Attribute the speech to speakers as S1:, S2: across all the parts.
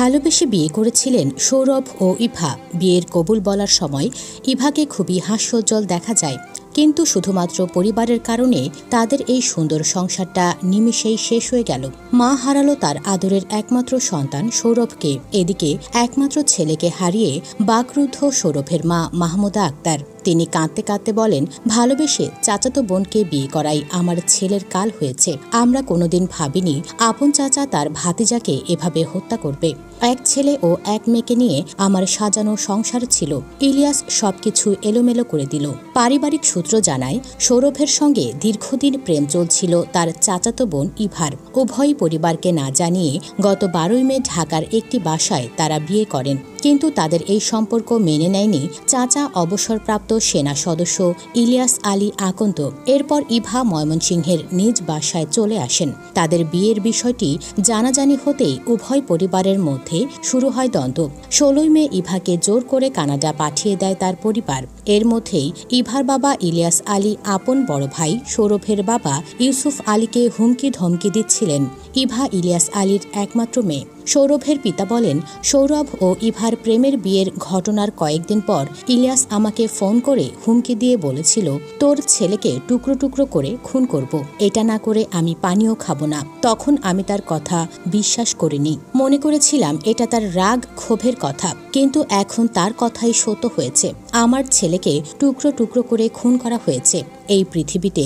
S1: ভালোবেসে বিয়ে করেছিলেন সৌরভ ও ইভা। বিয়ের কবুল বলার সময় ইভাকে খুবই হাস্যোজ্জ্বল দেখা যায়, কিন্তু শুধুমাত্র পরিবারের কারণে তাদের এই সুন্দর সংসারটা নিমিষেই শেষ হয়ে গেল। মা হারালো তার আদরের একমাত্র সন্তান সৌরভকে। এদিকে একমাত্র ছেলেকে হারিয়ে বাকরুদ্ধ সৌরভের মা মাহমুদা আক্তার। তিনি কাঁদতে কাঁদতে বলেন, ভালোবেসে চাচাতো বোনকে বিয়ে করাই আমার ছেলের কাল হয়েছে। আমরা কোনোদিন ভাবিনি আপন চাচা তার ভাতিজাকে এভাবে হত্যা করবে। এক ছেলে ও এক মেয়েকে নিয়ে আমার সাজানো সংসার ছিল, ইলিয়াস সবকিছু এলোমেলো করে দিল। পারিবারিক সূত্র জানায়, সৌরভের সঙ্গে দীর্ঘদিন প্রেম চলছিল তার চাচাতো বোন ইভার। উভয় পরিবারকে না জানিয়ে গত 12 মে ঢাকার একটি বাসায় তারা বিয়ে করেন, কিন্তু তাদের এই সম্পর্ক মেনে নেয়নি চাচা অবসরপ্রাপ্ত সেনা সদস্য ইলিয়াস আলী আকন্দ। এরপর ইভা ময়মনসিংহের নিজ বাসায় চলে আসেন। তাদের বিয়ের বিষয়টি জানাজানি হতেই উভয় পরিবারের মধ্যে শুরু হয় দ্বন্দ্ব। 16 মে ইভাকে জোর করে কানাডা পাঠিয়ে দেয় তার পরিবার। এর মধ্যেই ইভার বাবা ইলিয়াস আলী আপন বড় ভাই সৌরভের বাবা ইউসুফ আলীকে হুমকি ধমকি দিচ্ছিলেন। ইভা ইলিয়াস আলীর একমাত্র মেয়ে। সৌরভের পিতা বলেন, সৌরভ ও ইভার প্রেমের বিয়ের ঘটনার কয়েকদিন পর ইলিয়াস আমাকে ফোন করে হুমকি দিয়ে বলেছিল, তোর ছেলেকে টুকরো টুকরো করে খুন করব, এটা না করে আমি পানিও খাবো না। তখন আমি তার কথা বিশ্বাস করিনি, মনে করেছিলাম এটা তার রাগ ক্ষোভের কথা, কিন্তু এখন তার কথাই সত্য হয়েছে। আমার ছেলেকে টুকরো টুকরো করে খুন করা হয়েছে। এই পৃথিবীতে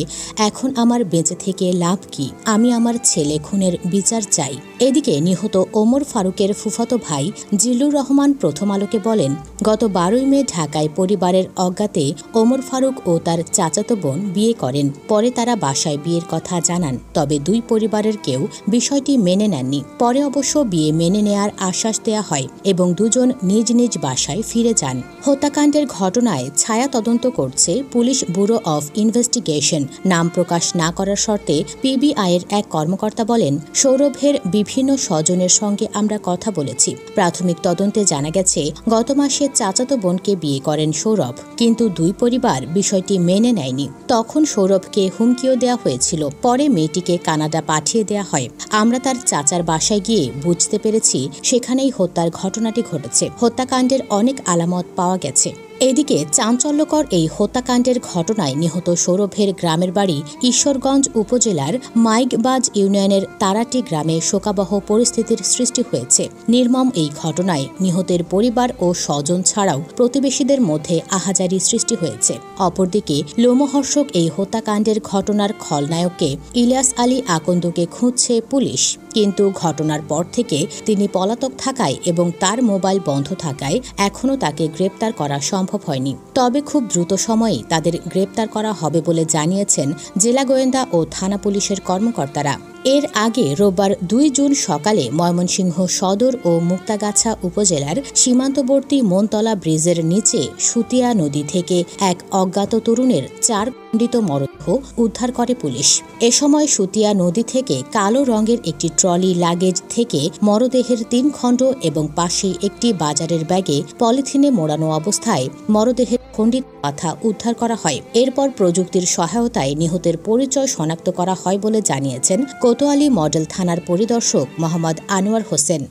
S1: এখন আমার বেঁচে থেকে লাভ কি? আমি আমার ছেলে খুনের বিচার চাই। এদিকে নিহত ওমর ফারুকের ফুফাতো ভাই জিল্লুর রহমান প্রথম আলোকে বলেন, গত 12 মে ঢাকায় পরিবারের অজ্ঞাতে ওমর ফারুক ও তার চাচাতো বোন বিয়ে করেন। পরে তারা বাসায় বিয়ের কথা জানান, তবে দুই পরিবারের কেউ বিষয়টি মেনে নেননি। পরে অবশ্য বিয়ে মেনে নেয়ার আশ্বাস দেয়া হয় এবং দুজন নিজ নিজ বাসায় ফিরে যান। হত্যাকাণ্ডের ঘটনায় ছায়া তদন্ত করছে পুলিশ ব্যুরো অফ ইনভেস্টিগেশন। নাম প্রকাশ না করার শর্তে পিবিআইয়ের এক কর্মকর্তা বলেন, সৌরভের বিভিন্ন স্বজনের সঙ্গে আমরা কথা বলেছি। প্রাথমিক তদন্তে জানা গেছে, গত মাসে চাচাতো বোনকে বিয়ে করেন সৌরভ, কিন্তু দুই পরিবার বিষয়টি মেনে নেয়নি। তখন সৌরভকে হুমকিও দেওয়া হয়েছিল। পরে মেয়েটিকে কানাডা পাঠিয়ে দেওয়া হয়। আমরা তার চাচার বাসায় গিয়ে বুঝতে পেরেছি সেখানেই হত্যার ঘটনাটি ঘটেছে। হত্যাকাণ্ডের অনেক আলামত পাওয়া গেছে। এদিকে চাঞ্চল্যকর এই হত্যাকাণ্ডের ঘটনায় নিহত সৌরভের গ্রামের বাড়ি ঈশ্বরগঞ্জ উপজেলার মাইকবাজ ইউনিয়নের তারাটি গ্রামে শোকাবহ পরিস্থিতির সৃষ্টি হয়েছে। নির্মম এই ঘটনায় নিহতের পরিবার ও স্বজন ছাড়াও প্রতিবেশীদের মধ্যে আহাজারি সৃষ্টি হয়েছে। অপরদিকে লোমহর্ষক এই হত্যাকাণ্ডের ঘটনার খলনায়ককে ইলিয়াস আলী আকন্দকে খুঁজছে পুলিশ, কিন্তু ঘটনার পর থেকে তিনি পলাতক থাকায় এবং তার মোবাইল বন্ধ থাকায় এখনও তাকে গ্রেপ্তার করা সম্ভব হয়নি। তবে খুব দ্রুত সময়েই তাদের গ্রেপ্তার করা হবে বলে জানিয়েছেন জেলা গোয়েন্দা ও থানা পুলিশের কর্মকর্তারা। এর আগে রোববার 2 জুন সকালে ময়মনসিংহ সদর ও মুক্তাগাছা উপজেলার সীমান্তবর্তী মনতলা ব্রিজের নিচে সুতিয়া নদী থেকে এক অজ্ঞাত তরুণের 4 খণ্ডিত মরদেহ উদ্ধার করে পুলিশ। এ সময় সুতিয়া নদী থেকে কালো রঙের একটি ট্রলি লাগেজ থেকে মরদেহের 3 খণ্ড এবং পাশে একটি বাজারের ব্যাগে পলিথিনে মোড়ানো অবস্থায় মরদেহের খণ্ডিত মাথা উদ্ধার করা হয়। এরপর প্রযুক্তির সহায়তায় নিহতের পরিচয় শনাক্ত করা হয় বলে জানিয়েছেন কোতোয়ালি মডেল থানার পরিদর্শক মোহাম্মদ আনোয়ার হোসেন।